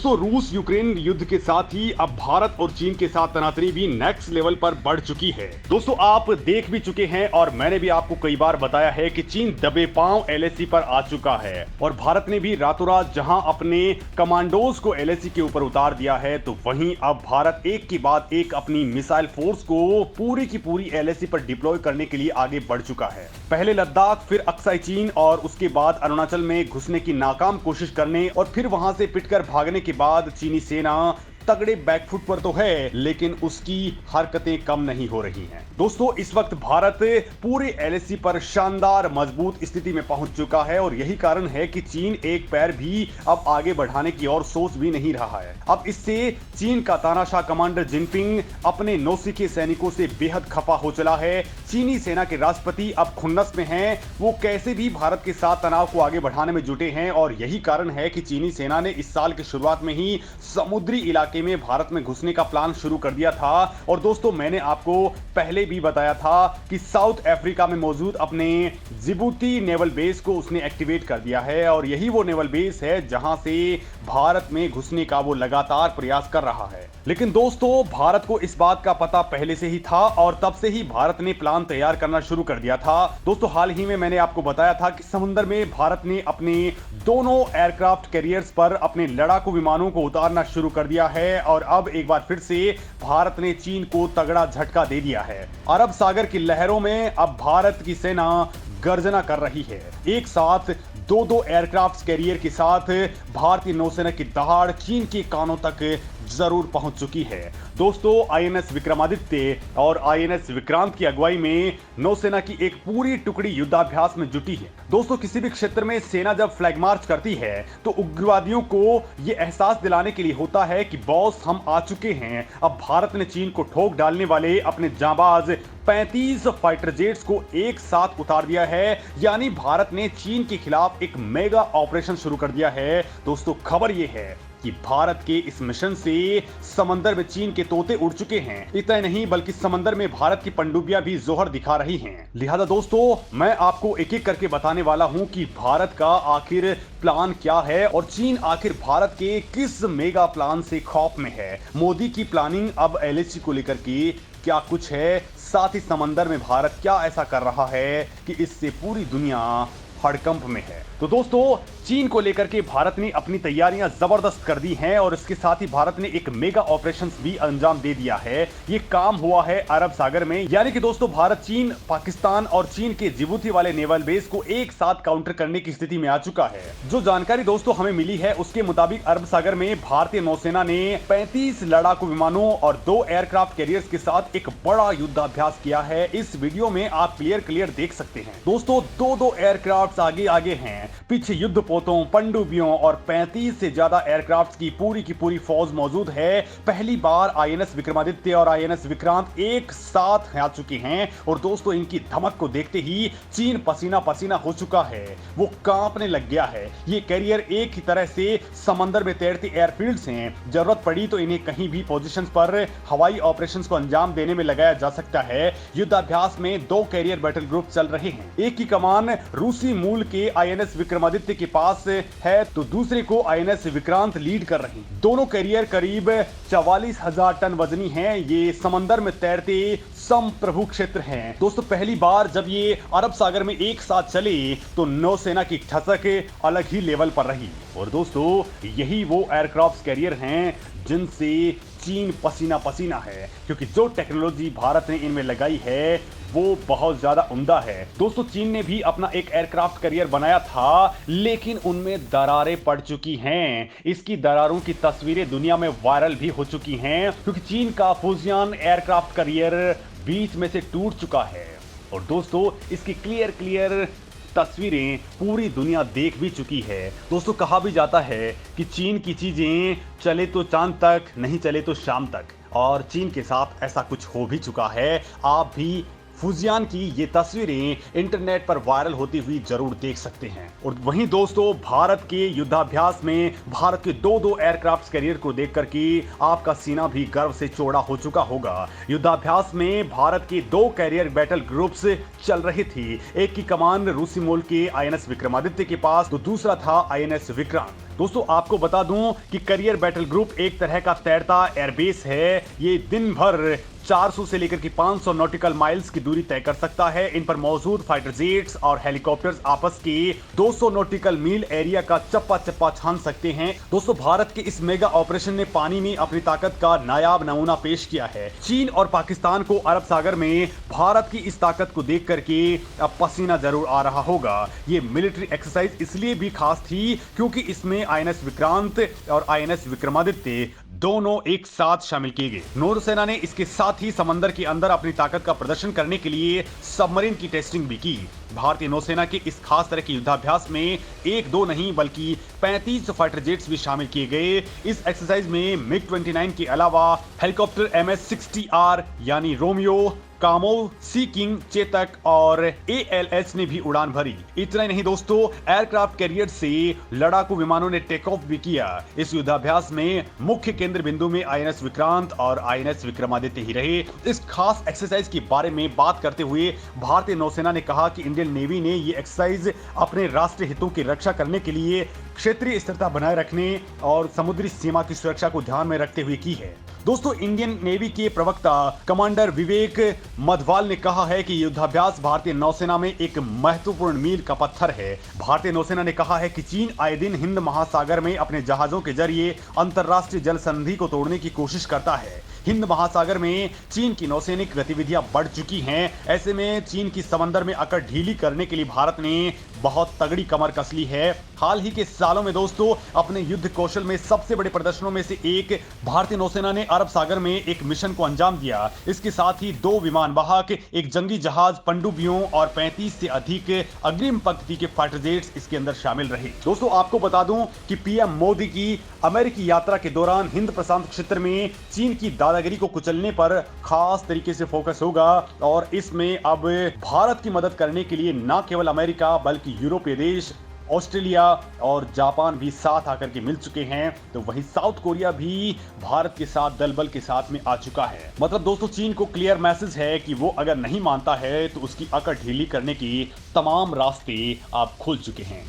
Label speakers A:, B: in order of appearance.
A: दोस्तों रूस यूक्रेन युद्ध के साथ ही अब भारत और चीन के साथ तनातनी भी नेक्स्ट लेवल पर बढ़ चुकी है। दोस्तों आप देख भी चुके हैं और मैंने भी आपको कई बार बताया है कि चीन दबे पांव एलएसी पर आ चुका है और भारत ने भी रातों रात जहां अपने कमांडोज को एलएसी के ऊपर उतार दिया है, तो वहीं अब भारत एक के बाद एक अपनी मिसाइल फोर्स को पूरी की पूरी एलएसी पर डिप्लॉय करने के लिए आगे बढ़ चुका है। पहले लद्दाख, फिर अक्साई चीन और उसके बाद अरुणाचल में घुसने की नाकाम कोशिश करने और फिर वहां से पिटकर भागने के बाद चीनी सेना तगड़े बैकफुट पर तो है, लेकिन उसकी हरकतें कम नहीं हो रही हैं। दोस्तों इस वक्त भारत पूरे एलएसी पर शानदार मजबूत स्थिति में पहुंच चुका है और यही कारण है कि चीन एक पैर भी अब आगे बढ़ाने की ओर सोच भी नहीं रहा है। अब इससे चीन का तानाशाह कमांडर जिनपिंग अपने नौसिखे सैनिकों से बेहद खफा हो चला है। चीनी सेना के राष्ट्रपति अब खुन्नस में हैं, वो कैसे भी भारत के साथ तनाव को आगे बढ़ाने में जुटे हैं और यही कारण है कि चीनी सेना ने इस साल की शुरुआत में ही समुद्री इलाके में भारत में घुसने का प्लान शुरू कर दिया था। और दोस्तों मैंने आपको पहले भी बताया था कि साउथ अफ्रीका में मौजूद अपने जिबूती नेवल बेस को उसने एक्टिवेट कर दिया है और यही वो नेवल बेस है जहां से भारत में घुसने का वो लगातार प्रयास कर रहा है। लेकिन दोस्तों भारत को इस बात का पता पहले से ही था और तब से ही भारत ने प्लान तैयार करना शुरू कर दिया था। दोस्तों हाल ही में मैंने आपको बताया था कि समुद्र में भारत ने अपने दोनों एयरक्राफ्ट कैरियर्स पर अपने लड़ाकू विमानों को उतारना शुरू कर दिया है और अब एक बार फिर से भारत ने चीन को तगड़ा झटका दे दिया है। अरब सागर की लहरों में अब भारत की सेना गर्जना कर रही है। एक साथ दो एयरक्राफ्ट कैरियर के साथ भारतीय नौसेना की दहाड़ चीन के कानों तक जरूर पहुंच चुकी है। दोस्तों आईएनएस विक्रमादित्य और आईएनएस विक्रांत की अगुवाई में नौसेना की एक पूरी टुकड़ी युद्धाभ्यास में जुटी है। दोस्तों किसी भी क्षेत्र में सेना जब फ्लैग मार्च करती है तो उग्रवादियों को यह एहसास दिलाने के लिए होता है कि बॉस हम आ चुके हैं। अब भारत ने चीन को ठोक डालने वाले अपने जांबाज 35 फाइटर जेट्स को एक साथ उतार दिया है, यानी भारत ने चीन के खिलाफ एक मेगा ऑपरेशन शुरू कर दिया है। दोस्तों खबर यह है कि भारत के इस मिशन से समंदर में चीन के तोते उड़ चुके हैं। इतना नहीं बल्कि समंदर में भारत की पनडुब्बियां भी जोहर दिखा रही हैं। लिहाजा दोस्तों मैं आपको एक एक करके बताने वाला हूं कि भारत का आखिर प्लान क्या है और चीन आखिर भारत के किस मेगा प्लान से खौफ में है। मोदी की प्लानिंग अब एलएसी को लेकर के क्या कुछ है, साथ ही समंदर में भारत क्या ऐसा कर रहा है कि इससे पूरी दुनिया हड़कंप में है। तो दोस्तों चीन को लेकर के भारत ने अपनी तैयारियां जबरदस्त कर दी हैं और इसके साथ ही भारत ने एक मेगा ऑपरेशन भी अंजाम दे दिया है। ये काम हुआ है अरब सागर में, यानी कि दोस्तों भारत चीन, पाकिस्तान और चीन के जिबूती वाले नेवल बेस को एक साथ काउंटर करने की स्थिति में आ चुका है। जो जानकारी दोस्तों हमें मिली है उसके मुताबिक अरब सागर में भारतीय नौसेना ने 35 लड़ाकू विमानों और 2 एयरक्राफ्ट कैरियर्स के साथ एक बड़ा युद्धाभ्यास किया है। इस वीडियो में आप क्लियर देख सकते हैं। दोस्तों दो एयरक्राफ्ट आगे हैं, पीछे युद्ध पोतों, पनडुब्बियों और 35 से ज्यादा एयरक्राफ्ट की पूरी फौज मौजूद है। पहली बार आईएनएस विक्रमादित्य और आईएनएस विक्रांत एक साथ आ चुके हैं और दोस्तों इनकी धमक को देखते ही चीन पसीना पसीना हो चुका है, वो कांपने लग गया है। ये कैरियर एक ही तरह से समंदर में तैरती एयरफील्ड्स हैं, जरूरत पड़ी तो इन्हें कहीं भी पोजीशंस पर हवाई ऑपरेशंस को अंजाम देने में लगाया जा सकता है। युद्धाभ्यास में 2 कैरियर बैटल ग्रुप चल रहे हैं। एक की कमान रूसी मूल के आईएनएस विक्रमादित्य के पास है तो दूसरे को आईएनएस विक्रांत लीड कर रही। दोनों कैरियर करीब 44,000 टन वजनी हैं। ये समंदर में तैरते संप्रभु क्षेत्र हैं। दोस्तों पहली बार जब ये अरब सागर में एक साथ चले तो नौसेना की ठसक अलग ही लेवल पर रही और दोस्तों यही वो एयरक्राफ्ट कैरियर हैं जिनसे चीन पसीना पसीना है, क्योंकि जो टेक्नोलॉजी भारत ने इनमें लगाई है वो बहुत ज्यादा उम्दा है। दोस्तों चीन ने भी अपना एक एयरक्राफ्ट कैरियर बनाया था, लेकिन उनमें दरारें पड़ चुकी हैं। इसकी दरारों की तस्वीरें दुनिया में वायरल भी हो चुकी हैं, क्योंकि चीन का फुजियान एयरक्राफ्ट कैरियर बीच में से टूट चुका है और दोस्तों इसकी क्लियर तस्वीरें पूरी दुनिया देख भी चुकी है। दोस्तों कहा भी जाता है कि चीन की चीजें चले तो चांद तक, नहीं चले तो शाम तक, और चीन के साथ ऐसा कुछ हो भी चुका है। आप भी फुजियान की ये तस्वीरें इंटरनेट पर वायरल होती हुई जरूर देख सकते हैं। और वहीं दोस्तों भारत के युद्धाभ्यास में भारत के दो एयरक्राफ्ट कैरियर को देख करके आपका सीना भी गर्व से चौड़ा हो चुका होगा। युद्धाभ्यास में भारत के 2 कैरियर बैटल ग्रुप्स चल रही थी। एक की कमान रूसी मूल के आईएनएस विक्रमादित्य के पास तो दूसरा था आईएनएस विक्रांत। दोस्तों आपको बता दूं कि करियर बैटल ग्रुप एक तरह का तैरता एयरबेस है। ये दिन भर 400 से लेकर के 500 नॉटिकल माइल्स की दूरी तय कर सकता है। इन पर मौजूद फाइटर जेट्स और हेलीकॉप्टर्स आपस के 200 नॉटिकल मील एरिया का चप्पा चप्पा छान सकते हैं। दोस्तों भारत के इस मेगा ऑपरेशन ने पानी में अपनी ताकत का नायाब नमूना पेश किया है। चीन और पाकिस्तान को अरब सागर में भारत की इस ताकत को देख करके अब पसीना जरूर आ रहा होगा। ये मिलिट्री एक्सरसाइज इसलिए भी खास थी क्योंकि इसमें आईएनएस विक्रांत और आईएनएस विक्रमादित्य दोनों एक साथ शामिल किए गए। नौसेना ने इसके साथ ही समंदर के अंदर अपनी ताकत का प्रदर्शन करने के लिए सबमरीन की टेस्टिंग भी की। भारतीय नौसेना के इस खास तरह के युद्धाभ्यास में एक दो नहीं बल्कि 35 फाइटर जेट्स भी शामिल किए गए। इस एक्सरसाइज में मिग-29 के अलावा हेलीकॉप्टर MS-60R यानी रोमियो, कामोव, सी किंग, चेतक और ALS ने भी उड़ान भरी। इतना ही नहीं दोस्तों, एयरक्राफ्ट कैरियर से लड़ाकू विमानों ने टेक ऑफ भी किया। इस युद्धाभ्यास में मुख्य केंद्र बिंदु में आईएनएस विक्रांत और आईएनएस विक्रमादित्य ही रहे। इस खास एक्सरसाइज के बारे में बात करते हुए भारतीय नौसेना ने कहा कि इंडियन नेवी ने ये एक्सरसाइज अपने राष्ट्रीय हितों की रक्षा करने के लिए क्षेत्रीय स्थिरता बनाए रखने और समुद्री सीमा की सुरक्षा को ध्यान में रखते हुए की है। दोस्तों इंडियन नेवी के प्रवक्ता कमांडर विवेक मधवाल ने कहा है कि युद्धाभ्यास भारतीय नौसेना में एक महत्वपूर्ण मील का पत्थर है। भारतीय नौसेना ने कहा है कि चीन आए दिन हिंद महासागर में अपने जहाजों के जरिए अंतरराष्ट्रीय जल संधि को तोड़ने की कोशिश करता है। हिंद महासागर में चीन की नौसैनिक गतिविधियां बढ़ चुकी हैं। ऐसे में चीन की समंदर में अकड़ ढीली करने के लिए भारत ने बहुत तगड़ी कमर कस ली है। हाल ही के सालों में दोस्तों अपने युद्ध कौशल में सबसे बड़े प्रदर्शनों में से एक भारतीय नौसेना ने अरब सागर में एक मिशन को अंजाम दिया। इसके साथ ही 2 विमान वाहक, एक जंगी जहाज, पनडुब्बियों और 35 से अधिक अग्रिम पंक्ति के फाइटर जेट्स इसके अंदर शामिल रहे। दोस्तों आपको बता दूं कि पीएम मोदी की अमेरिकी यात्रा के दौरान हिंद प्रशांत क्षेत्र में चीन की दादागिरी को कुचलने पर खास तरीके से फोकस होगा और इसमें अब भारत की मदद करने के लिए न केवल अमेरिका बल्कि यूरोपीय देश, ऑस्ट्रेलिया और जापान भी साथ आकर के मिल चुके हैं। तो वहीं साउथ कोरिया भी भारत के साथ दल बल के साथ में आ चुका है। मतलब दोस्तों चीन को क्लियर मैसेज है कि वो अगर नहीं मानता है तो उसकी अकड़ ढीली करने की तमाम रास्ते आप खुल चुके हैं।